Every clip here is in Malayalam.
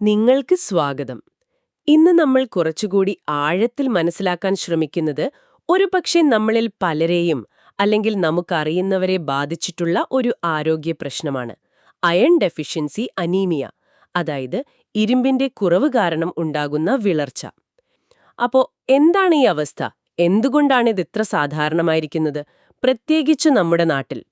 നിങ്ങൾക്ക് സ്വാഗതം. ഇന്ന് നമ്മൾ കുറച്ചുകൂടി ആഴത്തിൽ മനസ്സിലാക്കാൻ ശ്രമിക്കുന്നത് ഒരുപക്ഷെ നമ്മളിൽ പലരെയും അല്ലെങ്കിൽ നമുക്കറിയുന്നവരെ ബാധിച്ചിട്ടുള്ള ഒരു ആരോഗ്യ പ്രശ്നമാണ്. അയൺ ഡെഫിഷ്യൻസി അനീമിയ, അതായത് ഇരുമ്പിന്റെ കുറവ് കാരണം ഉണ്ടാകുന്ന വിളർച്ച. അപ്പോ എന്താണ് ഈ അവസ്ഥ? എന്തുകൊണ്ടാണ് ഇത് ഇത്ര സാധാരണമായിരിക്കുന്നത്, പ്രത്യേകിച്ച് നമ്മുടെ നാട്ടിൽ?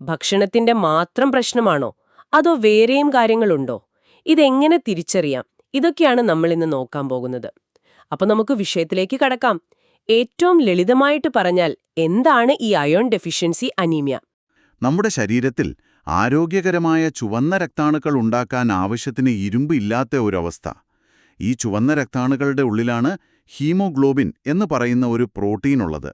ഭക്ഷണത്തിന്റെ മാത്രം പ്രശ്നമാണോ, അതോ വേറെയും കാര്യങ്ങളുണ്ടോ? ഇതെങ്ങനെ തിരിച്ചറിയാം? ഇതൊക്കെയാണ് നമ്മൾ ഇന്ന് നോക്കാൻ പോകുന്നത്. അപ്പൊ നമുക്ക് വിഷയത്തിലേക്ക് കടക്കാം. ഏറ്റവും ലളിതമായിട്ട് പറഞ്ഞാൽ എന്താണ് ഈ അയോൺ ഡെഫിഷ്യൻസി അനീമിയ? നമ്മുടെ ശരീരത്തിൽ ആരോഗ്യകരമായ ചുവന്ന രക്താണുക്കൾ ഉണ്ടാക്കാൻ ആവശ്യത്തിന് ഇരുമ്പ് ഇല്ലാത്ത ഒരവസ്ഥ. ഈ ചുവന്ന രക്താണുക്കളുടെ ഉള്ളിലാണ് ഹീമോഗ്ലോബിൻ എന്ന് പറയുന്ന ഒരു പ്രോട്ടീൻ ഉള്ളത്.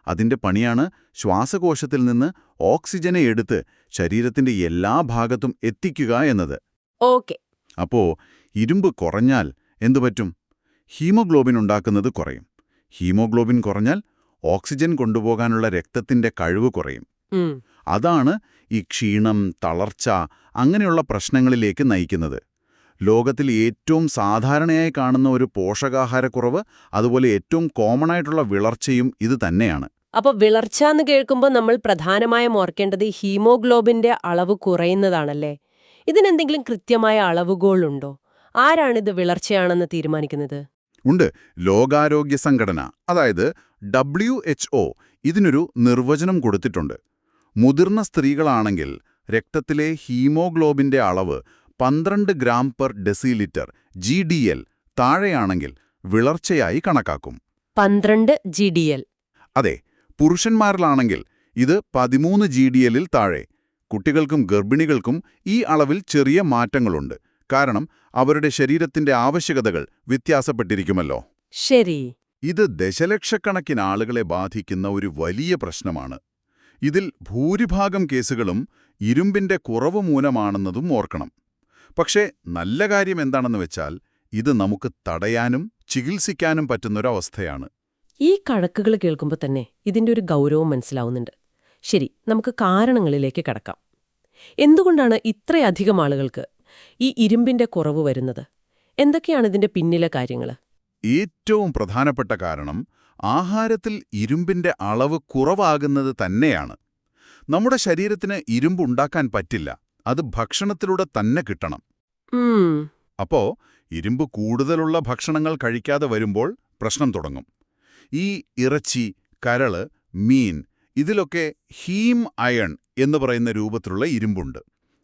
അതിന്റെ പണിയാണ് ശ്വാസകോശത്തിൽ നിന്ന് ഓക്സിജനെ എടുത്ത് ശരീരത്തിന്റെ എല്ലാ ഭാഗത്തും എത്തിക്കുക എന്നത്. ഓക്കെ. അപ്പോ ഇരുമ്പ് കുറഞ്ഞാൽ എന്തുപറ്റും? ഹീമോഗ്ലോബിൻ ഉണ്ടാക്കുന്നത് കുറയും. ഹീമോഗ്ലോബിൻ കുറഞ്ഞാൽ ഓക്സിജൻ കൊണ്ടുപോകാനുള്ള രക്തത്തിന്റെ കഴിവ് കുറയും. അതാണ് ഈ ക്ഷീണം, തളർച്ച അങ്ങനെയുള്ള പ്രശ്നങ്ങളിലേക്ക് നയിക്കുന്നത്. ലോകത്തിൽ ഏറ്റവും സാധാരണയായി കാണുന്ന ഒരു പോഷകാഹാരക്കുറവ്, അതുപോലെ ഏറ്റവും കോമൺ ആയിട്ടുള്ള വിളർച്ചയും ഇത് തന്നെയാണ്. അപ്പൊ വിളർച്ച എന്ന് കേൾക്കുമ്പോൾ നമ്മൾ പ്രധാനമായും ഓർക്കേണ്ടത് ഹീമോഗ്ലോബിന്റെ അളവ് കുറയുന്നതാണല്ലേ? ഇതിനെന്തെങ്കിലും കൃത്യമായ അളവുകളുണ്ടോ? ആരാണിത് വിളർച്ചയാണെന്ന് തീരുമാനിക്കുന്നത്? ഉണ്ട്. ലോകാരോഗ്യ സംഘടന, അതായത് WHO, ഇതിനൊരു നിർവചനം കൊടുത്തിട്ടുണ്ട്. മുതിർന്ന സ്ത്രീകളാണെങ്കിൽ രക്തത്തിലെ ഹീമോഗ്ലോബിന്റെ അളവ് 12 ഗ്രാം പെർ ഡെസിലിറ്റർ GDL താഴെയാണെങ്കിൽ വിളർച്ചയായി കണക്കാക്കും. 12 GDL. അതെ. പുരുഷന്മാരിലാണെങ്കിൽ ഇത് 13 GDL-ൽ താഴെ. കുട്ടികൾക്കും ഗർഭിണികൾക്കും ഈ അളവിൽ ചെറിയ മാറ്റങ്ങളുണ്ട്. കാരണം അവരുടെ ശരീരത്തിന്റെ ആവശ്യകതകൾ വ്യത്യാസപ്പെട്ടിരിക്കുമല്ലോ. ശരി. ഇത് ദശലക്ഷക്കണക്കിന് ആളുകളെ ബാധിക്കുന്ന ഒരു വലിയ പ്രശ്നമാണ്. ഇതിൽ ഭൂരിഭാഗം കേസുകളും ഇരുമ്പിന്റെ കുറവ് മൂലമാണെന്നതും ഓർക്കണം. പക്ഷേ നല്ല കാര്യം എന്താണെന്ന് വെച്ചാൽ ഇത് നമുക്ക് തടയാനും ചികിത്സിക്കാനും പറ്റുന്നൊരവസ്ഥയാണ്. ഈ കണക്കുകൾ കേൾക്കുമ്പോൾ തന്നെ ഇതിന്റെ ഒരു ഗൗരവം മനസ്സിലാവുന്നുണ്ട്. ശരി, നമുക്ക് കാരണങ്ങളിലേക്ക് കടക്കാം. എന്തുകൊണ്ടാണ് ഇത്രയധികം ആളുകൾക്ക് ഈ ഇരുമ്പിന്റെ കുറവ് വരുന്നത്? എന്തൊക്കെയാണ് ഇതിന്റെ പിന്നിലെ കാര്യങ്ങൾ? ഏറ്റവും പ്രധാനപ്പെട്ട കാരണം ആഹാരത്തിൽ ഇരുമ്പിന്റെ അളവ് കുറവാകുന്നത് തന്നെയാണ്. നമ്മുടെ ശരീരത്തിന് ഇരുമ്പ് ഉണ്ടാക്കാൻ പറ്റില്ല. അത് ഭക്ഷണത്തിലൂടെ തന്നെ കിട്ടണം. അപ്പോ ഇരുമ്പ് കൂടുതലുള്ള ഭക്ഷണങ്ങൾ കഴിക്കാതെ വരുമ്പോൾ പ്രശ്നം തുടങ്ങും. ഈ ഇറച്ചി, കരള്, മീൻ, ഇതിലൊക്കെ ഹീം അയൺ എന്ന് പറയുന്ന രൂപത്തിലുള്ള ഇരുമ്പുണ്ട്.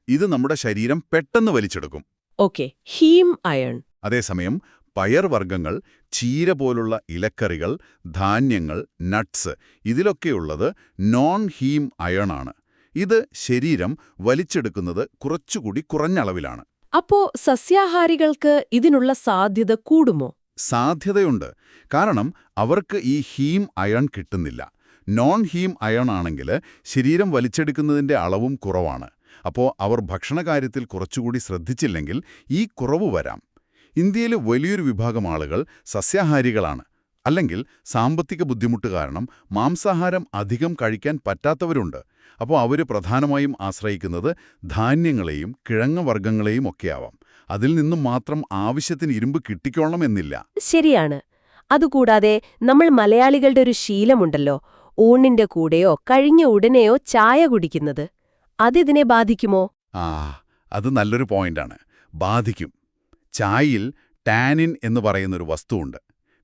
ഇത് നമ്മുടെ ശരീരം പെട്ടെന്ന് വലിച്ചെടുക്കും. Okay, heme iron. അതേസമയം പയർവർഗ്ഗങ്ങൾ, ചീര പോലുള്ള ഇലക്കറികൾ, ധാന്യങ്ങൾ, നട്ട്സ്, ഇതിലൊക്കെയുള്ളത് നോൺ ഹീം അയണാണ്. ഇത് ശരീരം വലിച്ചെടുക്കുന്നത് കുറച്ചുകൂടി കുറഞ്ഞ അളവിലാണ്. അപ്പോ സസ്യാഹാരികൾക്ക് ഇതിനുള്ള സാധ്യത കൂടുമോ? സാധ്യതയുണ്ട്. കാരണം അവർക്ക് ഈ ഹീം അയൺ കിട്ടുന്നില്ല. നോൺ ഹീം അയൺ ആണെങ്കിൽ ശരീരം വലിച്ചെടുക്കുന്നതിന്റെ അളവും കുറവാണ്. അപ്പോൾ അവർ ഭക്ഷണകാര്യത്തിൽ കുറച്ചുകൂടി ശ്രദ്ധിച്ചില്ലെങ്കിൽ ഈ കുറവ് വരാം. ഇന്ത്യയിൽ വലിയൊരു വിഭാഗം ആളുകൾ സസ്യാഹാരികളാണ്. അല്ലെങ്കിൽ സാമ്പത്തിക ബുദ്ധിമുട്ട് കാരണം മാംസാഹാരം അധികം കഴിക്കാൻ പറ്റാത്തവരുണ്ട്. അപ്പോൾ അവർ പ്രധാനമായും ആശ്രയിക്കുന്നത് ധാന്യങ്ങളെയും കിഴങ്ങുവർഗ്ഗങ്ങളെയും ഒക്കെയാവാം. അതിൽ നിന്നും മാത്രം ആവശ്യത്തിന് ഇരുമ്പ് കിട്ടിക്കോളണമെന്നില്ല. ശരിയാണ്. അതുകൂടാതെ നമ്മൾ മലയാളികളുടെ ഒരു ശീലമുണ്ടല്ലോ, ഊണിന്റെ കൂടെയോ കഴിഞ്ഞ ഉടനെയോ ചായ കുടിക്കുന്നത്. അതിതിനെ ബാധിക്കുമോ? അത് നല്ലൊരു പോയിന്റാണ്. ബാധിക്കും. ചായയിൽ ടാനിൻ എന്ന് പറയുന്നൊരു വസ്തുവുണ്ട്.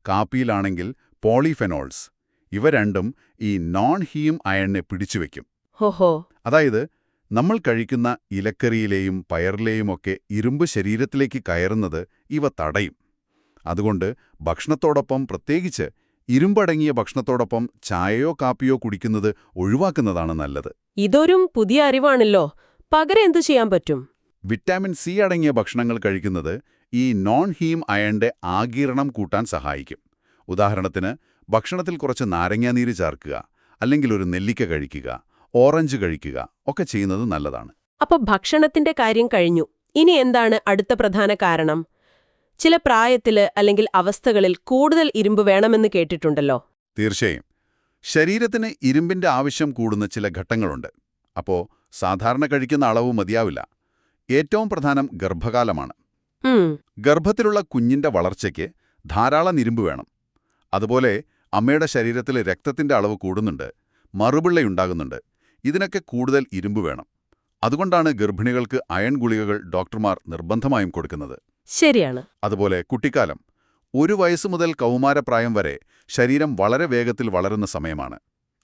കാപ്പിയിലാണെങ്കിൽ പോളിഫെനോൾസ്. ഇവ രണ്ടും ഈ നോൺ ഹീം അയണിനെ പിടിച്ചുവെക്കും. ഹോഹോ. അതായത് നമ്മൾ കഴിക്കുന്ന ഇലക്കറിയിലെയും പയറിലെയുമൊക്കെ ഇരുമ്പ് ശരീരത്തിലേക്ക് കയറുന്നത് ഇവ തടയും. അതുകൊണ്ട് ഭക്ഷണത്തോടൊപ്പം, പ്രത്യേകിച്ച് ഇരുമ്പടങ്ങിയ ഭക്ഷണത്തോടൊപ്പം ചായയോ കാപ്പിയോ കുടിക്കുന്നത് ഒഴിവാക്കുന്നതാണ് നല്ലത്. ഇതൊരു പുതിയ അറിവാണല്ലോ. പകരം എന്തു ചെയ്യാൻ പറ്റും? വിറ്റാമിൻ സി അടങ്ങിയ ഭക്ഷണങ്ങൾ കഴിക്കുന്നത് ഈ നോൺ ഹീം അയണിന്റെ ആഗിരണം കൂട്ടാൻ സഹായിക്കും. ഉദാഹരണത്തിന് ഭക്ഷണത്തിൽ കുറച്ച് നാരങ്ങാനീര് ചേർക്കുക, അല്ലെങ്കിൽ ഒരു നെല്ലിക്ക കഴിക്കുക, ഓറഞ്ച് കഴിക്കുക ഒക്കെ ചെയ്യുന്നത് നല്ലതാണ്. അപ്പൊ ഭക്ഷണത്തിന്റെ കാര്യം കഴിഞ്ഞു. ഇനി എന്താണ് അടുത്ത പ്രധാന കാരണം? ചില പ്രായത്തില് അല്ലെങ്കിൽ അവസ്ഥകളിൽ കൂടുതൽ ഇരുമ്പ് വേണമെന്ന് കേട്ടിട്ടുണ്ടല്ലോ. തീർച്ചയായും. ശരീരത്തിന് ഇരുമ്പിന്റെ ആവശ്യം കൂടുന്ന ചില ഘട്ടങ്ങളുണ്ട്. അപ്പോൾ സാധാരണ കഴിക്കുന്ന അളവ് മതിയാവില്ല. ഏറ്റവും പ്രധാനം ഗർഭകാലമാണ്. ഉം, ഗർഭത്തിലുള്ള കുഞ്ഞിന്റെ വളർച്ചയ്ക്ക് ധാരാളം ഇരുമ്പ് വേണം. അതുപോലെ അമ്മയുടെ ശരീരത്തിൽ രക്തത്തിന്റെ അളവ് കൂടുന്നുണ്ട്, മറുപിള്ളയുണ്ടാകുന്നുണ്ട്. ഇതിനൊക്കെ കൂടുതൽ ഇരുമ്പ് വേണം. അതുകൊണ്ടാണ് ഗർഭിണികൾക്ക് അയൺ ഗുളികകൾ ഡോക്ടർമാർ നിർബന്ധമായും കൊടുക്കുന്നത്. ശരിയാണ്. അതുപോലെ കുട്ടിക്കാലം 1 വയസ്സ് മുതൽ കൗമാരപ്രായം വരെ ശരീരം വളരെ വേഗത്തിൽ വളരുന്ന സമയമാണ്.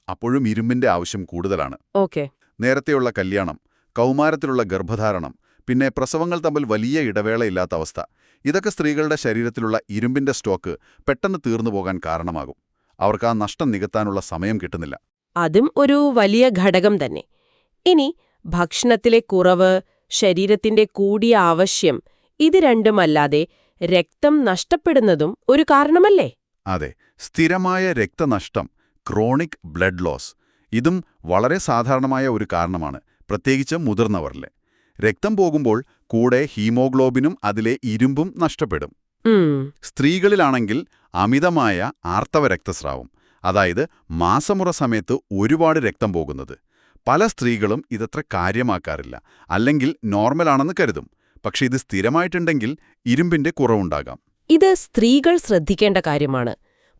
അപ്പോഴും ഇരുമ്പിന്റെ ആവശ്യം കൂടുതലാണ്. ഓക്കെ. നേരത്തെയുള്ള കല്യാണം, കൗമാരത്തിലുള്ള ഗർഭധാരണം, പിന്നെ പ്രസവങ്ങൾ തമ്മിൽ വലിയ ഇടവേളയില്ലാത്ത അവസ്ഥ, ഇതൊക്കെ സ്ത്രീകളുടെ ശരീരത്തിലുള്ള ഇരുമ്പിന്റെ സ്റ്റോക്ക് പെട്ടെന്ന് തീർന്നു പോകാൻ കാരണമാകും. അവർക്ക് ആ നഷ്ടം നികത്താനുള്ള സമയം കിട്ടുന്നില്ല. അതും ഒരു വലിയ ഘടകം തന്നെ. ഇനി ഭക്ഷണത്തിലെ കുറവ്, ശരീരത്തിന്റെ കൂടിയ ആവശ്യം, ഇത് രണ്ടുമല്ലാതെ രക്തം നഷ്ടപ്പെടുന്നതും ഒരു കാരണമല്ലേ? അതെ, സ്ഥിരമായ രക്തനഷ്ടം, ക്രോണിക് ബ്ലഡ് ലോസ്, ഇതും വളരെ സാധാരണമായ ഒരു കാരണമാണ്, പ്രത്യേകിച്ച് മുതിർന്നവരിൽ. രക്തം പോകുമ്പോൾ കൂടെ ഹീമോഗ്ലോബിനും അതിലെ ഇരുമ്പും നഷ്ടപ്പെടും. സ്ത്രീകളിലാണെങ്കിൽ അമിതമായ ആർത്തവ രക്തസ്രാവം, അതായത് മാസമുറ സമയത്ത് ഒരുപാട് രക്തം പോകുന്നത്. പല സ്ത്രീകളും ഇതത്ര കാര്യമാക്കാറില്ല, അല്ലെങ്കിൽ നോർമലാണെന്ന് കരുതും. പക്ഷെ ഇത് സ്ഥിരമായിട്ടുണ്ടെങ്കിൽ ഇരുമ്പിന്റെ കുറവുണ്ടാകാം. ഇത് സ്ത്രീകൾ ശ്രദ്ധിക്കേണ്ട കാര്യമാണ്.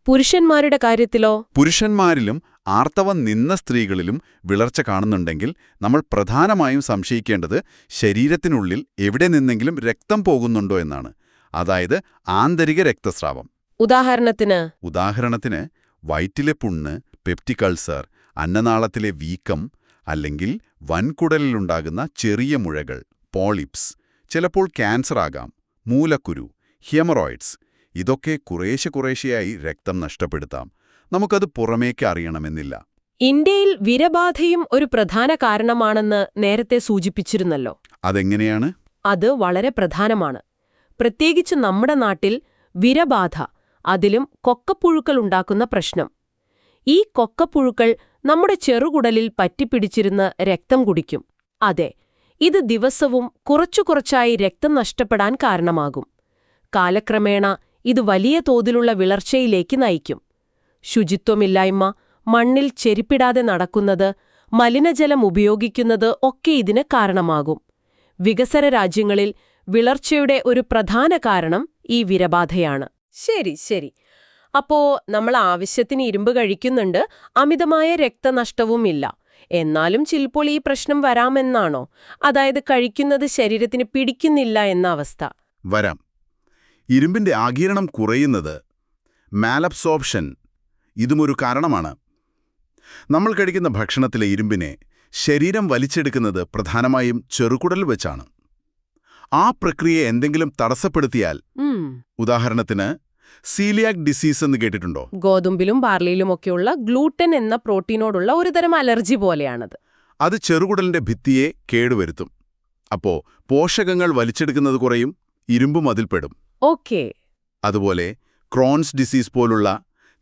പുരുഷന്മാരുടെ കാര്യത്തിലോ? പുരുഷന്മാരിലും ആർത്തവം നിന്ന സ്ത്രീകളിലും വിളർച്ച കാണുന്നുണ്ടെങ്കിൽ നമ്മൾ പ്രധാനമായും സംശയിക്കേണ്ടത് ശരീരത്തിനുള്ളിൽ എവിടെ നിന്നെങ്കിലും രക്തം പോകുന്നുണ്ടോ എന്നാണ്. അതായത് ആന്തരിക രക്തസ്രാവം. ഉദാഹരണത്തിന് വയറ്റിലെ പുണ്ണ്, പെപ്റ്റിക് അൾസർ, അന്നനാളത്തിലെ വീക്കം, അല്ലെങ്കിൽ വൻകുടലിലുണ്ടാകുന്ന ചെറിയ മുഴകൾ, പോളിപ്സ്, ചിലപ്പോൾ ക്യാൻസർ ആകാം, മൂലക്കുരു, ഹെമറോയിഡ്സ്. ഇതൊക്കെ കുറേശ്ശെയായി രക്തം നഷ്ടപ്പെടുത്താം. നമുക്കത് പുറമേക്ക് അറിയണമെന്നില്ല. ഇന്ത്യയിൽ വിരബാധയും ഒരു പ്രധാന കാരണമാണെന്ന് നേരത്തെ സൂചിപ്പിച്ചിരുന്നല്ലോ. അതെങ്ങനെയാണ്? അത് വളരെ പ്രധാനമാണ്. പ്രത്യേകിച്ച് നമ്മുടെ നാട്ടിൽ വിരബാധ, അതിലും കൊക്കപ്പുഴുക്കൾ ഉണ്ടാക്കുന്ന പ്രശ്നം. ഈ കൊക്കപ്പുഴുക്കൾ നമ്മുടെ ചെറുകുടലിൽ പറ്റിപ്പിടിച്ചിരുന്ന് രക്തം കുടിക്കും. അതെ, ഇത് ദിവസവും കുറച്ചായി രക്തം നഷ്ടപ്പെടാൻ കാരണമാകും. കാലക്രമേണ ഇത് വലിയ തോതിലുള്ള വിളർച്ചയിലേക്ക് നയിക്കും. ശുചിത്വമില്ലായ്മ, മണ്ണിൽ ചെരിപ്പിടാതെ നടക്കുന്നത്, മലിനജലം ഉപയോഗിക്കുന്നത് ഒക്കെ ഇതിന് കാരണമാകും. വികസന രാജ്യങ്ങളിൽ വിളർച്ചയുടെ ഒരു പ്രധാന കാരണം ഈ വിരബാധയാണ്. ശരി. അപ്പോ നമ്മൾ ആവശ്യത്തിന് ഇരുമ്പ് കഴിക്കുന്നുണ്ട്, അമിതമായ രക്തനഷ്ടവുമില്ല. എന്നാലും ചിലപ്പോൾ ഈ പ്രശ്നം വരാമെന്നാണോ? അതായത് കഴിക്കുന്നത് ശരീരത്തിന് പിടിക്കുന്നില്ല എന്ന അവസ്ഥ. വരാം. ഇരുമ്പിന്റെ ആഗിരണം കുറയുന്നത്, മാലബ്സോർപ്ഷൻ, ഇതുമൊരു കാരണമാണ്. നമ്മൾ കഴിക്കുന്ന ഭക്ഷണത്തിലെ ഇരുമ്പിനെ ശരീരം വലിച്ചെടുക്കുന്നത് പ്രധാനമായും ചെറുകുടൽ വെച്ചാണ്. ആ പ്രക്രിയയെ എന്തെങ്കിലും തടസ്സപ്പെടുത്തിയാൽ, ഉദാഹരണത്തിന് സീലിയാക് ഡിസീസ് എന്ന് കേട്ടിട്ടുണ്ടോ? ഗോതമ്പിലും ബാർലിയിലുമൊക്കെയുള്ള ഗ്ലൂട്ടൻ എന്ന പ്രോട്ടീനോടുള്ള ഒരുതരം അലർജി പോലെയാണത്. അത് ചെറുകുടലിന്റെ ഭിത്തിയെ കേടുവരുത്തും. അപ്പോ പോഷകങ്ങൾ വലിച്ചെടുക്കുന്നത് കുറയും, ഇരുമ്പും അതിൽപ്പെടും. ഓക്കേ. അതുപോലെ ക്രോൺസ് ഡിസീസ് പോലുള്ള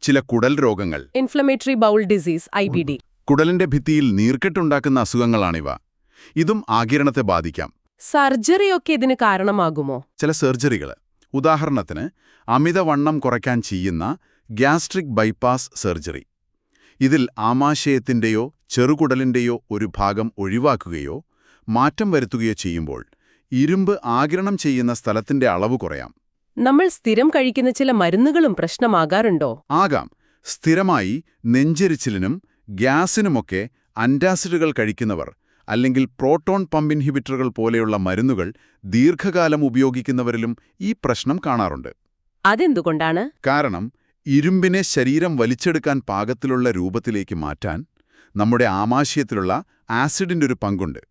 ചില കുടൽ രോഗങ്ങൾ, ഇൻഫ്ലമേറ്ററി ബൗൾ ഡിസീസ്, IBD, കുടലിന്റെ ഭിത്തിയിൽ നീർക്കെട്ടുണ്ടാക്കുന്ന അസുഖങ്ങളാണിവ. ഇതും ആഗിരണത്തെ ബാധിക്കാം. സർജറിയൊക്കെ ഇതിന് കാരണമാകുമോ? ചില സർജറികൾ, ഉദാഹരണത്തിന് അമിതവണ്ണം കുറയ്ക്കാൻ ചെയ്യുന്ന ഗ്യാസ്ട്രിക് ബൈപ്പാസ് സർജറി. ഇതിൽ ആമാശയത്തിന്റെയോ ചെറുകുടലിന്റെയോ ഒരു ഭാഗം ഒഴിവാക്കുകയോ മാറ്റം വരുത്തുകയോ ചെയ്യുമ്പോൾ ഇരുമ്പ് ആഗിരണം ചെയ്യുന്ന സ്ഥലത്തിന്റെ അളവ് കുറയാം. നമ്മൾ സ്ഥിരം കഴിക്കുന്ന ചില മരുന്നുകളും പ്രശ്നമാകാറുണ്ടോ? ആകാം. സ്ഥിരമായി നെഞ്ചെരിച്ചിലിനും ഗ്യാസിനുമൊക്കെ അന്റാസിഡുകൾ കഴിക്കുന്നവർ, അല്ലെങ്കിൽ പ്രോട്ടോൺ പമ്പ് ഇൻഹിബിറ്ററുകൾ പോലെയുള്ള മരുന്നുകൾ ദീർഘകാലം ഉപയോഗിക്കുന്നവരിലും ഈ പ്രശ്നം കാണാറുണ്ട്. അതെന്തുകൊണ്ടാണ്? കാരണം ഇരുമ്പിനെ ശരീരം വലിച്ചെടുക്കാൻ പാകത്തിലുള്ള രൂപത്തിലേക്ക് മാറ്റാൻ നമ്മുടെ ആമാശയത്തിലുള്ള ആസിഡിന്റെ ഒരു പങ്കുണ്ട്.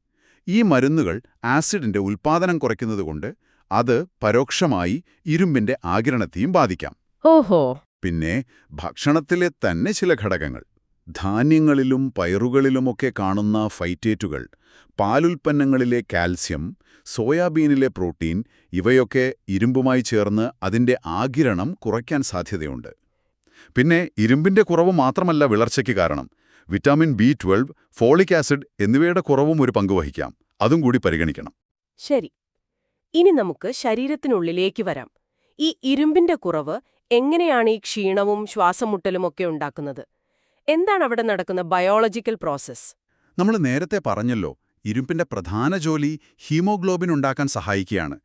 ഈ മരുന്നുകൾ ആസിഡിന്റെ ഉൽപ്പാദനം കുറയ്ക്കുന്നതുകൊണ്ട് അത് പരോക്ഷമായി ഇരുമ്പിന്റെ ആഗിരണത്തെയും ബാധിക്കാം. ഓഹോ. പിന്നെ ഭക്ഷണത്തിലെ തന്നെ ചില ഘടകങ്ങൾ, ധാന്യങ്ങളിലും പയറുകളിലുമൊക്കെ കാണുന്ന ഫൈറ്റേറ്റുകൾ, പാലുൽപ്പന്നങ്ങളിലെ കാൽസ്യം, സോയാബീനിലെ പ്രോട്ടീൻ, ഇവയൊക്കെ ഇരുമ്പുമായി ചേർന്ന് അതിന്റെ ആഗിരണം കുറയ്ക്കാൻ സാധ്യതയുണ്ട്. പിന്നെ ഇരുമ്പിന്റെ കുറവ് മാത്രമല്ല വിളർച്ചയ്ക്ക് കാരണം. വിറ്റാമിൻ B12, ഫോളിക് ആസിഡ് എന്നിവയുടെ കുറവും ഒരു പങ്കുവഹിക്കാം. അതും കൂടി പരിഗണിക്കണം. ശരി. ഇനി നമുക്ക് ശരീരത്തിനുള്ളിലേക്ക് വരാം. ഈ ഇരുമ്പിന്റെ കുറവ് എങ്ങനെയാണ് ഈ ക്ഷീണവും ശ്വാസമുട്ടലുമൊക്കെ ഉണ്ടാക്കുന്നത്? എന്താണ് അവിടെ നടക്കുന്ന ബയോളജിക്കൽ പ്രോസസ്? നമ്മൾ നേരത്തെ പറഞ്ഞല്ലോ, ഇരുമ്പിന്റെ പ്രധാന ജോലി ഹീമോഗ്ലോബിൻ ഉണ്ടാക്കാൻ സഹായിക്കുകയാണ്.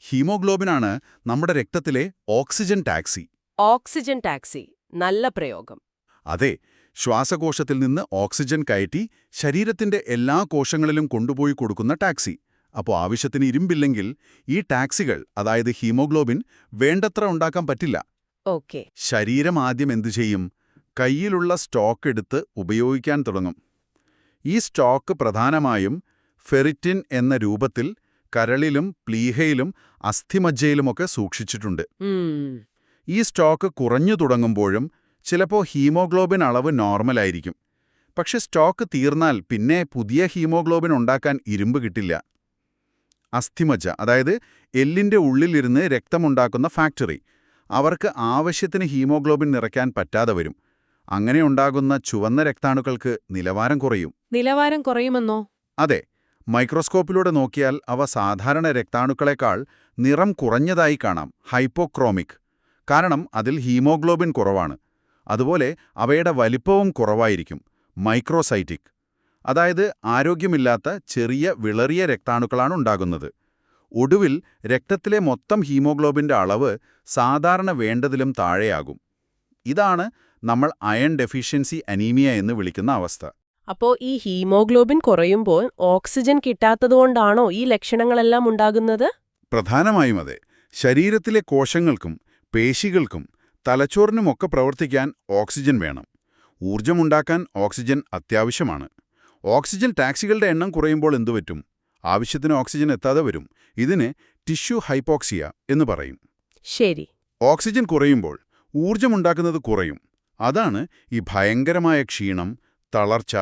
ഹീമോഗ്ലോബിനാണ് നമ്മുടെ രക്തത്തിലെ ഓക്സിജൻ ടാക്സി. ഓക്സിജൻ ടാക്സി, നല്ല പ്രയോഗം. അതെ, ശ്വാസകോശത്തിൽ നിന്ന് ഓക്സിജൻ കയറ്റി ശരീരത്തിന്റെ എല്ലാ കോശങ്ങളിലും കൊണ്ടുപോയി കൊടുക്കുന്ന ടാക്സി. അപ്പോൾ ആവശ്യത്തിന് ഇരുമ്പില്ലെങ്കിൽ ഈ ടാക്സികൾ, അതായത് ഹീമോഗ്ലോബിൻ, വേണ്ടത്ര ഉണ്ടാക്കാൻ പറ്റില്ല. ഓക്കെ. ശരീരം ആദ്യം എന്തു ചെയ്യും? കയ്യിലുള്ള സ്റ്റോക്ക് എടുത്ത് ഉപയോഗിക്കാൻ തുടങ്ങും. ഈ സ്റ്റോക്ക് പ്രധാനമായും ഫെറിറ്റിൻ എന്ന രൂപത്തിൽ കരളിലും പ്ലീഹയിലും അസ്ഥിമജ്ജയിലുമൊക്കെ സൂക്ഷിച്ചിട്ടുണ്ട്. ഈ സ്റ്റോക്ക് കുറഞ്ഞു തുടങ്ങുമ്പോഴും ചിലപ്പോൾ ഹീമോഗ്ലോബിൻ അളവ് നോർമലായിരിക്കും. പക്ഷെ സ്റ്റോക്ക് തീർന്നാൽ പിന്നെ പുതിയ ഹീമോഗ്ലോബിൻ ഉണ്ടാക്കാൻ ഇരുമ്പ് കിട്ടില്ല. അസ്ഥിമജ്ജ, അതായത് എല്ലിന്റെ ഉള്ളിലിരുന്ന് രക്തമുണ്ടാക്കുന്ന ഫാക്ടറി, അവർക്ക് ആവശ്യത്തിന് ഹീമോഗ്ലോബിൻ നിറയ്ക്കാൻ പറ്റാതെ വരും. അങ്ങനെ ഉണ്ടാകുന്ന ചുവന്ന രക്താണുക്കൾക്ക് നിലവാരം കുറയും. നിലവാരം കുറയുമെന്നോ? അതെ, മൈക്രോസ്കോപ്പിലൂടെ നോക്കിയാൽ അവ സാധാരണ രക്താണുക്കളെക്കാൾ നിറം കുറഞ്ഞതായി കാണാം, ഹൈപ്പോക്രോമിക്. കാരണം അതിൽ ഹീമോഗ്ലോബിൻ കുറവാണ്. അതുപോലെ അവയുടെ വലിപ്പവും കുറവായിരിക്കും, മൈക്രോസൈറ്റിക്. അതായത് ആരോഗ്യമില്ലാത്ത ചെറിയ വിളറിയ രക്താണുക്കളാണ് ഉണ്ടാകുന്നത്. ഒടുവിൽ രക്തത്തിലെ മൊത്തം ഹീമോഗ്ലോബിന്റെ അളവ് സാധാരണ വേണ്ടതിലും താഴെയാകും. ഇതാണ് നമ്മൾ അയൺ ഡെഫിഷ്യൻസി അനീമിയ എന്ന് വിളിക്കുന്ന അവസ്ഥ. അപ്പോൾ ഈ ഹീമോഗ്ലോബിൻ കുറയുമ്പോൾ ഓക്സിജൻ കിട്ടാത്തതുകൊണ്ടാണോ ഈ ലക്ഷണങ്ങളെല്ലാം ഉണ്ടാകുന്നത്? പ്രധാനമായും അതെ. ശരീരത്തിലെ കോശങ്ങൾക്കും പേശികൾക്കും തലച്ചോറിനുമൊക്കെ പ്രവർത്തിക്കാൻ ഓക്സിജൻ വേണം. ഊർജ്ജമുണ്ടാക്കാൻ ഓക്സിജൻ അത്യാവശ്യമാണ്. ഓക്സിജൻ ടാക്സികളുടെ എണ്ണം കുറയുമ്പോൾ എന്തുപറ്റും? ആവശ്യത്തിന് ഓക്സിജൻ എത്താതെ വരും. ഇതിന് ടിഷ്യൂ ഹൈപ്പോക്സിയ എന്ന് പറയും. ശരി. ഓക്സിജൻ കുറയുമ്പോൾ ഊർജ്ജമുണ്ടാക്കുന്നത് കുറയും. അതാണ് ഈ ഭയങ്കരമായ ക്ഷീണം, തളർച്ച,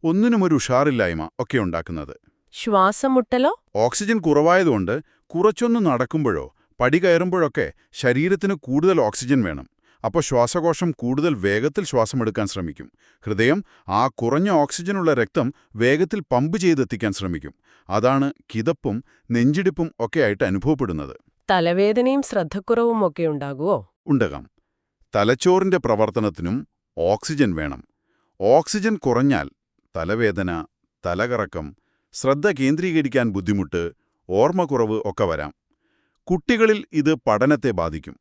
ഒന്നിനുമൊരു ഉഷാറില്ലായ്മ ഒക്കെ ഉണ്ടാക്കുന്നത്. ശ്വാസം മുട്ടലോ? ഓക്സിജൻ കുറവായതുകൊണ്ട് കുറച്ചൊന്ന് നടക്കുമ്പോഴോ പടി കയറുമ്പോഴൊക്കെ ശരീരത്തിന് കൂടുതൽ ഓക്സിജൻ വേണം. അപ്പോൾ ശ്വാസകോശം കൂടുതൽ വേഗത്തിൽ ശ്വാസമെടുക്കാൻ ശ്രമിക്കും. ഹൃദയം ആ കുറഞ്ഞ ഓക്സിജനുള്ള രക്തം വേഗത്തിൽ പമ്പ് ചെയ്തെത്തിക്കാൻ ശ്രമിക്കും. അതാണ് കിതപ്പും നെഞ്ചിടിപ്പും ഒക്കെയായിട്ട് അനുഭവപ്പെടുന്നത്. തലവേദനയും ശ്രദ്ധക്കുറവും ഒക്കെ ഉണ്ടാകുമോ? ഉണ്ടാകാം. തലച്ചോറിന്റെ പ്രവർത്തനത്തിനും ഓക്സിജൻ വേണം. ഓക്സിജൻ കുറഞ്ഞാൽ തലവേദന, തലകറക്കം, ശ്രദ്ധ കേന്ദ്രീകരിക്കാൻ ബുദ്ധിമുട്ട്, ഓർമ്മക്കുറവ് ഒക്കെ വരാം. കുട്ടികളിൽ ഇത് പഠനത്തെ ബാധിക്കും.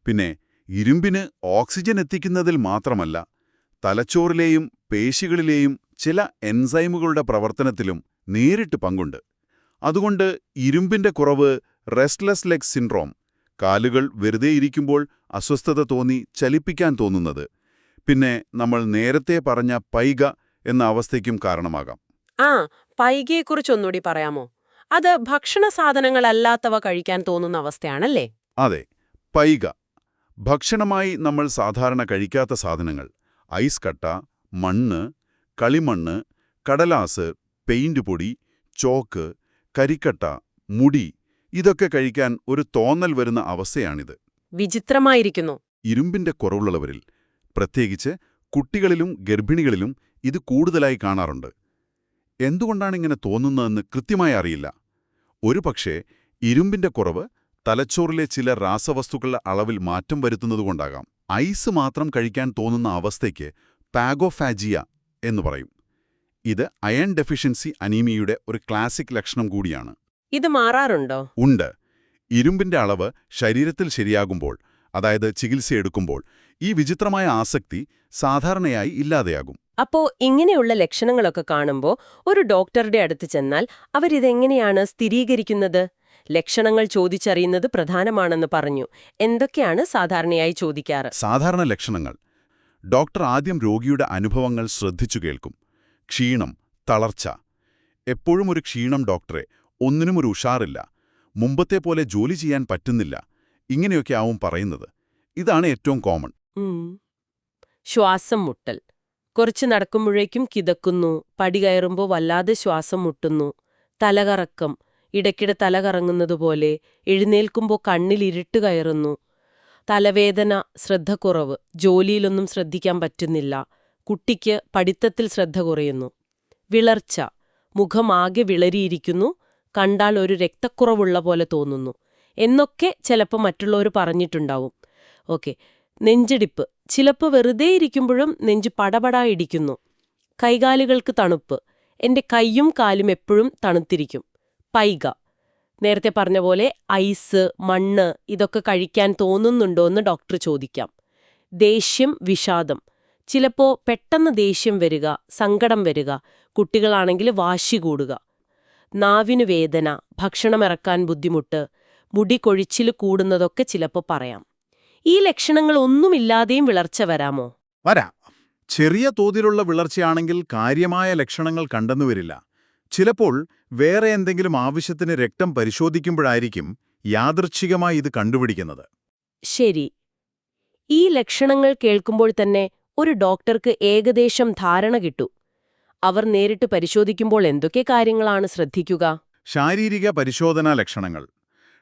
പിന്നെ ഇരുമ്പിന് ഓക്സിജൻ എത്തിക്കുന്നതിൽ മാത്രമല്ല, തലച്ചോറിലെയും പേശികളിലെയും ചില എൻസൈമുകളുടെ പ്രവർത്തനത്തിലും നേരിട്ട് പങ്കുണ്ട്. അതുകൊണ്ട് ഇരുമ്പിന്റെ കുറവ് റെസ്റ്റ്ലെസ് ലെഗ് സിൻഡ്രോം, കാലുകൾ വെറുതെ ഇരിക്കുമ്പോൾ അസ്വസ്ഥത തോന്നി ചലിപ്പിക്കാൻ തോന്നുന്നത്, പിന്നെ നമ്മൾ നേരത്തെ പറഞ്ഞ പൈക എന്ന അവസ്ഥയ്ക്കും കാരണമാകാം. പൈകയെക്കുറിച്ചൊന്നുകൂടി പറയാമോ? അത് ഭക്ഷണ സാധനങ്ങളല്ലാത്തവ കഴിക്കാൻ തോന്നുന്ന അവസ്ഥയാണല്ലേ? അതെ, പൈക. ഭക്ഷണമായി നമ്മൾ സാധാരണ കഴിക്കാത്ത സാധനങ്ങൾ, ഐസ് കട്ട, മണ്ണ്, കളിമണ്ണ്, കടലാസ്, പെയിന്റ് പൊടി, ചോക്ക്, കരിക്കട്ട, മുടി, ഇതൊക്കെ കഴിക്കാൻ ഒരു തോന്നൽ വരുന്ന അവസ്ഥയാണിത്. വിചിത്രമായിരിക്കുന്നു. ഇരുമ്പിന്റെ കുറവുള്ളവരിൽ, പ്രത്യേകിച്ച് കുട്ടികളിലും ഗർഭിണികളിലും ഇത് കൂടുതലായി കാണാറുണ്ട്. എന്തുകൊണ്ടാണിങ്ങനെ തോന്നുന്നതെന്ന് കൃത്യമായി അറിയില്ല. ഒരുപക്ഷേ ഇരുമ്പിന്റെ കുറവ് തലച്ചോറിലെ ചില രാസവസ്തുക്കളുടെ അളവിൽ മാറ്റം വരുത്തുന്നതുകൊണ്ടാകാം. ഐസ് മാത്രം കഴിക്കാൻ തോന്നുന്ന അവസ്ഥയ്ക്ക് പാഗോഫാജിയ എന്ന് പറയും. ഇത് അയൺ ഡെഫിഷ്യൻസി അനീമിയയുടെ ഒരു ക്ലാസിക് ലക്ഷണം കൂടിയാണ്. ഇത് മാറാറുണ്ടോ? ഉണ്ട്. ഇരുമ്പിന്റെ അളവ് ശരീരത്തിൽ ശരിയാകുമ്പോൾ, അതായത് ചികിത്സയെടുക്കുമ്പോൾ, ഈ വിചിത്രമായ ആസക്തി സാധാരണയായി ഇല്ലാതെയാകും. അപ്പോ ഇങ്ങനെയുള്ള ലക്ഷണങ്ങളൊക്കെ കാണുമ്പോൾ ഒരു ഡോക്ടറുടെ അടുത്ത് ചെന്നാൽ അവരിതെങ്ങനെയാണ് സ്ഥിരീകരിക്കുന്നത്? ലക്ഷണങ്ങൾ ചോദിച്ചറിയുന്നത് പ്രധാനമാണെന്ന് പറഞ്ഞു. എന്തൊക്കെയാണ് സാധാരണയായി ചോദിക്കാറ്? സാധാരണ ലക്ഷണങ്ങൾ: ഡോക്ടർ ആദ്യം രോഗിയുടെ അനുഭവങ്ങൾ ശ്രദ്ധിച്ചു കേൾക്കും. ക്ഷീണം, തളർച്ച, എപ്പോഴും ഒരു ക്ഷീണം ഡോക്ടറെ, ഒന്നിനും ഒരു ഉഷാറില്ല, മുമ്പത്തെ പോലെ ജോലി ചെയ്യാൻ പറ്റുന്നില്ല, ഇങ്ങനെയൊക്കെ ആവും പറയുന്നത്. ഇതാണ് ഏറ്റവും കോമൺ. ശ്വാസം മുട്ടൽ. കുറച്ച് നടക്കുമ്പോഴേക്കും കിതക്കുന്നു, പടി കയറുമ്പോൾ വല്ലാതെ ശ്വാസം മുട്ടുന്നു, തലകറക്കം, ഇടയ്ക്കിടെ തലകറങ്ങുന്നതുപോലെ, എഴുന്നേൽക്കുമ്പോൾ കണ്ണിൽ ഇരുട്ട് കയറുന്നു, തലവേദന, ശ്രദ്ധക്കുറവ്, ജോലിയിലൊന്നും ശ്രദ്ധിക്കാൻ പറ്റുന്നില്ല, കുട്ടിക്ക് പഠിത്തത്തിൽ ശ്രദ്ധ കുറയുന്നു, വിളർച്ച, മുഖമാകെ വിളരിയിരിക്കുന്നു, കണ്ടാൽ ഒരു രക്തക്കുറവുള്ള പോലെ തോന്നുന്നു എന്നൊക്കെ ചിലപ്പോൾ മറ്റുള്ളവർ പറഞ്ഞിട്ടുണ്ടാവും. ഓക്കെ. നെഞ്ചിടിപ്പ്. ചിലപ്പോൾ വെറുതെ ഇരിക്കുമ്പോഴും നെഞ്ച് പടപടാ ഇടിക്കുന്നു. കൈകാലുകൾക്ക് തണുപ്പ്. എന്റെ കൈയും കാലും എപ്പോഴും തണുത്തിരിക്കും. പൈക. നേരത്തെ പറഞ്ഞ പോലെ ഐസ്, മണ്ണ് ഇതൊക്കെ കഴിക്കാൻ തോന്നുന്നുണ്ടോ എന്ന് ഡോക്ടർ ചോദിക്കാം. ദേഷ്യം, വിഷാദം. ചിലപ്പോൾ പെട്ടെന്ന് ദേഷ്യം വരിക, സങ്കടം വരിക, കുട്ടികളാണെങ്കിൽ വാശി കൂടുക. നാവിനു വേദന, ഭക്ഷണം ഇറക്കാൻ ബുദ്ധിമുട്ട്, മുടി കൊഴിച്ചിൽ കൂടുന്നതൊക്കെ ചിലപ്പോൾ പറയാം. ഈ ലക്ഷണങ്ങളൊന്നുമില്ലാതെയും വിളർച്ച വരാമോ? വരാം. ചെറിയ തോതിലുള്ള വിളർച്ചയാണെങ്കിൽ കാര്യമായ ലക്ഷണങ്ങൾ കണ്ടെന്നുവരില്ല. ചിലപ്പോൾ വേറെ എന്തെങ്കിലും ആവശ്യത്തിന് രക്തം പരിശോധിക്കുമ്പോഴായിരിക്കും യാദൃച്ഛികമായി ഇത് കണ്ടുപിടിക്കുന്നത്. ശരി. ഈ ലക്ഷണങ്ങൾ കേൾക്കുമ്പോൾ തന്നെ ഒരു ഡോക്ടർക്ക് ഏകദേശം ധാരണ കിട്ടൂ. അവർ നേരിട്ട് പരിശോധിക്കുമ്പോൾ എന്തൊക്കെ കാര്യങ്ങളാണ് ശ്രദ്ധിക്കുക? ശാരീരിക പരിശോധനാ ലക്ഷണങ്ങൾ.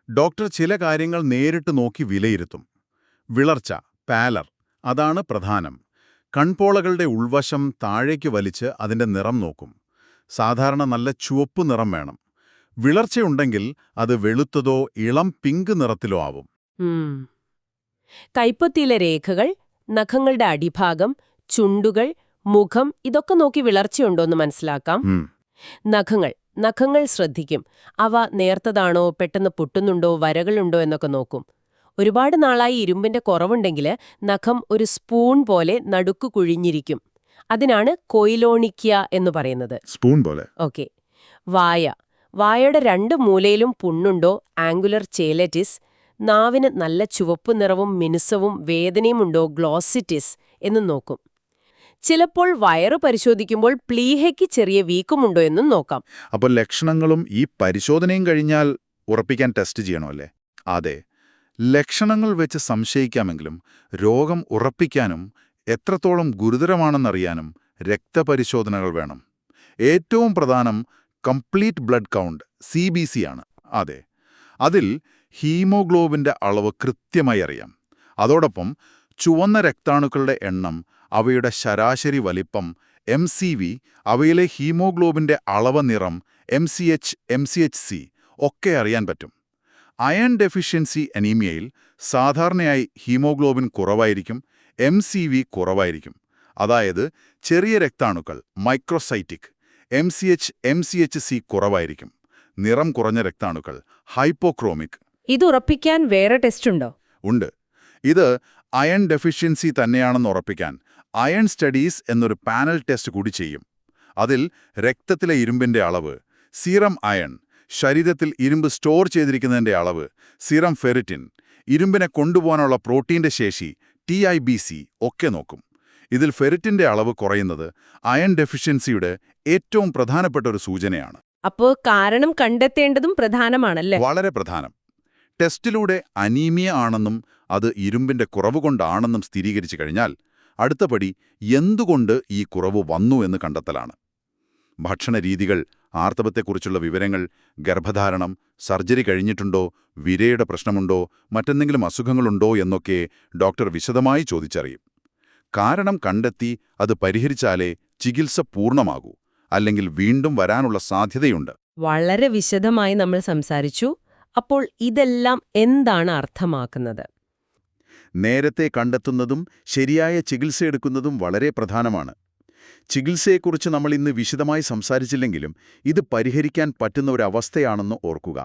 ഡോക്ടർ ചില കാര്യങ്ങൾ നേരിട്ട് നോക്കി വിലയിരുത്തും. വിളർച്ച, പാലർ, അതാണ് പ്രധാനം. കൺപോളകളുടെ ഉൾവശം താഴേക്ക് വലിച്ച് അതിന്റെ നിറം നോക്കും. സാധാരണ നല്ല ചുവപ്പ് നിറം വേണം. വിളർച്ചയുണ്ടെങ്കിൽ അത് വെളുത്തതോ ഇളം പിങ്ക് നിറത്തിലോ ആവും. കൈപ്പത്തിയിലെ രേഖകൾ, നഖങ്ങളുടെ അടിഭാഗം, ചുണ്ടുകൾ, മുഖം ഇതൊക്കെ നോക്കി വിളർച്ചയുണ്ടോന്ന് മനസ്സിലാക്കാം. നഖങ്ങൾ ശ്രദ്ധിക്കും. അവ നേർത്തതാണോ, പെട്ടെന്ന് പൊട്ടുന്നുണ്ടോ, വരകളുണ്ടോ എന്നൊക്കെ നോക്കും. ഒരുപാട് നാളായി ഇരുമ്പിന്റെ കുറവുണ്ടെങ്കിൽ നഖം ഒരു സ്പൂൺ പോലെ നടുക്കു കുഴിഞ്ഞിരിക്കും. അതിനാണ് കൊയിലോണിക്യ എന്ന് പറയുന്നത്. സ്പൂൺ പോലെ. ഓക്കെ. വായയുടെ 2 മൂലയിലും പുണ്ണുണ്ടോ, ആംഗുലർ ചേലറ്റിസ്. നാവിന് നല്ല ചുവപ്പ് നിറവും മിനുസവും വേദനയുമുണ്ടോ, ഗ്ലോസിറ്റിസ് എന്ന് നോക്കും. ചിലപ്പോൾ വയറ് പരിശോധിക്കുമ്പോൾ പ്ലീഹയ്ക്ക് ചെറിയ വീക്കമുണ്ടോ എന്നും നോക്കാം. അപ്പോൾ ലക്ഷണങ്ങളും ഈ പരിശോധനയും കഴിഞ്ഞാൽ ഉറപ്പിക്കാൻ ടെസ്റ്റ് ചെയ്യണോ അല്ലേ? അതെ. ലക്ഷണങ്ങൾ വെച്ച് സംശയിക്കാമെങ്കിലും രോഗം ഉറപ്പിക്കാനും എത്രത്തോളം ഗുരുതരമാണെന്നറിയാനും രക്തപരിശോധനകൾ വേണം. ഏറ്റവും പ്രധാനം കംപ്ലീറ്റ് ബ്ലഡ് കൗണ്ട് CBC ആണ്. അതെ, അതിൽ ഹീമോഗ്ലോബിന്റെ അളവ് കൃത്യമായി അറിയാം. അതോടൊപ്പം ചുവന്ന രക്താണുക്കളുടെ എണ്ണം, അവയുടെ ശരാശരി വലിപ്പം, MCV, അവയിലെ ഹീമോഗ്ലോബിന്റെ അളവ്, നിറം, MCH, MCHC ഒക്കെ അറിയാൻ പറ്റും. അയൺ ഡെഫിഷ്യൻസി അനീമിയയിൽ സാധാരണയായി ഹീമോഗ്ലോബിൻ കുറവായിരിക്കും, MCV കുറവായിരിക്കും. അതായത് ചെറിയ രക്താണുക്കൾ മൈക്രോസൈറ്റിക്. MCH, MCHC കുറവായിരിക്കും. നിറം കുറഞ്ഞ രക്താണുക്കൾ ഹൈപ്പോക്രോമിക്. ഇത് ഉറപ്പിക്കാൻ വേറെ ടെസ്റ്റ് ഉണ്ടോ? ഉണ്ട്. ഇത് അയൺ ഡെഫിഷ്യൻസി തന്നെയാണെന്ന് ഉറപ്പിക്കാൻ അയൺ സ്റ്റഡീസ് എന്നൊരു പാനൽ ടെസ്റ്റ് കൂടി ചെയ്യും. അതിൽ രക്തത്തിലെ ഇരുമ്പിന്റെ അളവ്, സീറം അയൺ, ശരീരത്തിൽ ഇരുമ്പ് സ്റ്റോർ ചെയ്തിരിക്കുന്നതിന്റെ അളവ്, സീറം ഫെറിറ്റിൻ, ഇരുമ്പിനെ കൊണ്ടുപോകാനുള്ള പ്രോട്ടീന്റെ ശേഷി, TIBC ഒക്കെ നോക്കും. ഇതിൽ ഫെറിറ്റിന്റെ അളവ് കുറയുന്നത് അയൺ ഡെഫിഷ്യൻസിയുടെ ഏറ്റവും പ്രധാനപ്പെട്ട ഒരു സൂചനയാണ്. അപ്പോൾ കാരണം കണ്ടെത്തേണ്ടതും പ്രധാനമാണല്ലേ? വളരെ പ്രധാനം. ടെസ്റ്റിലൂടെ അനീമിയ ആണെന്നും അത് ഇരുമ്പിന്റെ കുറവ് കൊണ്ടാണെന്നും സ്ഥിരീകരിച്ചു കഴിഞ്ഞാൽ അടുത്ത പടി എന്തുകൊണ്ട് ഈ കുറവ് വന്നു എന്ന് കണ്ടെത്തലാണ്. ഭക്ഷണരീതികൾ, ആർത്തവത്തെക്കുറിച്ചുള്ള വിവരങ്ങൾ, ഗർഭധാരണം, സർജറി കഴിഞ്ഞിട്ടുണ്ടോ, വിരയുടെ പ്രശ്നമുണ്ടോ, മറ്റെന്തെങ്കിലും അസുഖങ്ങളുണ്ടോ എന്നൊക്കെ ഡോക്ടർ വിശദമായി ചോദിച്ചറിയും. കാരണം കണ്ടെത്തി അത് പരിഹരിച്ചാലേ ചികിത്സ പൂർണ്ണമാകൂ. അല്ലെങ്കിൽ വീണ്ടും വരാനുള്ള സാധ്യതയുണ്ട്. വളരെ വിശദമായി നമ്മൾ സംസാരിച്ചു. അപ്പോൾ ഇതെല്ലാം എന്താണ് അർത്ഥമാക്കുന്നത്? നേരത്തെ കണ്ടെത്തുന്നതും ശരിയായ ചികിത്സയെടുക്കുന്നതും വളരെ പ്രധാനമാണ്. ചികിത്സയെക്കുറിച്ച് നമ്മൾ ഇന്ന് വിശദമായി സംസാരിച്ചില്ലെങ്കിലും ഇത് പരിഹരിക്കാൻ പറ്റുന്ന ഒരവസ്ഥയാണെന്ന് ഓർക്കുക.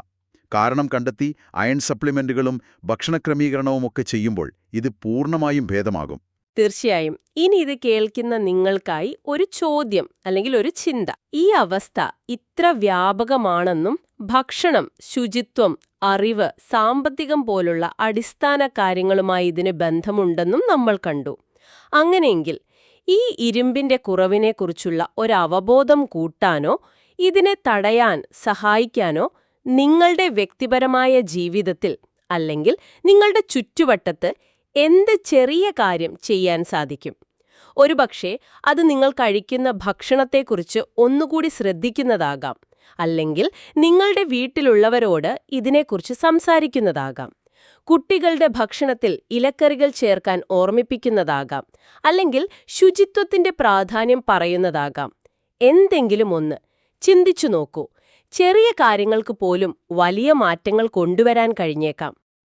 കാരണം കണ്ടെത്തി അയൺ സപ്ലിമെന്റുകളും ഭക്ഷണക്രമീകരണവുമൊക്കെ ചെയ്യുമ്പോൾ ഇത് പൂർണ്ണമായും ഭേദമാകും. തീർച്ചയായും. ഇനി ഇത് കേൾക്കുന്ന നിങ്ങൾക്കായി ഒരു ചോദ്യം അല്ലെങ്കിൽ ഒരു ചിന്ത. ഈ അവസ്ഥ ഇത്ര വ്യാപകമാണെന്നും ഭക്ഷണം, ശുചിത്വം, അറിവ്, സാമ്പത്തികം പോലുള്ള അടിസ്ഥാന കാര്യങ്ങളുമായി ഇതിന് ബന്ധമുണ്ടെന്നും നമ്മൾ കണ്ടു. അങ്ങനെയെങ്കിൽ ഈ ഇരുമ്പിന്റെ കുറവിനെക്കുറിച്ചുള്ള ഒരവബോധം കൂട്ടാനോ ഇതിനെ തടയാൻ സഹായിക്കാനോ നിങ്ങളുടെ വ്യക്തിപരമായ ജീവിതത്തിൽ അല്ലെങ്കിൽ നിങ്ങളുടെ ചുറ്റുവട്ടത്ത് എന്ത് ചെറിയ കാര്യം ചെയ്യാൻ സാധിക്കും? ഒരുപക്ഷെ അത് നിങ്ങൾ കഴിക്കുന്ന ഭക്ഷണത്തെക്കുറിച്ച് ഒന്നുകൂടി ശ്രദ്ധിക്കുന്നതാകാം, അല്ലെങ്കിൽ നിങ്ങളുടെ വീട്ടിലുള്ളവരോട് ഇതിനെക്കുറിച്ച് സംസാരിക്കുന്നതാകാം, കുട്ടികളുടെ ഭക്ഷണത്തിൽ ഇലക്കറികൾ ചേർക്കാൻ ഓർമ്മിപ്പിക്കുന്നതാകാം, അല്ലെങ്കിൽ ശുചിത്വത്തിന്റെ പ്രാധാന്യം പറയുന്നതാകാം. എന്തെങ്കിലും ഒന്ന് ചിന്തിച്ചു നോക്കൂ. ചെറിയ കാര്യങ്ങൾക്ക് പോലും വലിയ മാറ്റങ്ങൾ കൊണ്ടുവരാൻ കഴിഞ്ഞേക്കാം.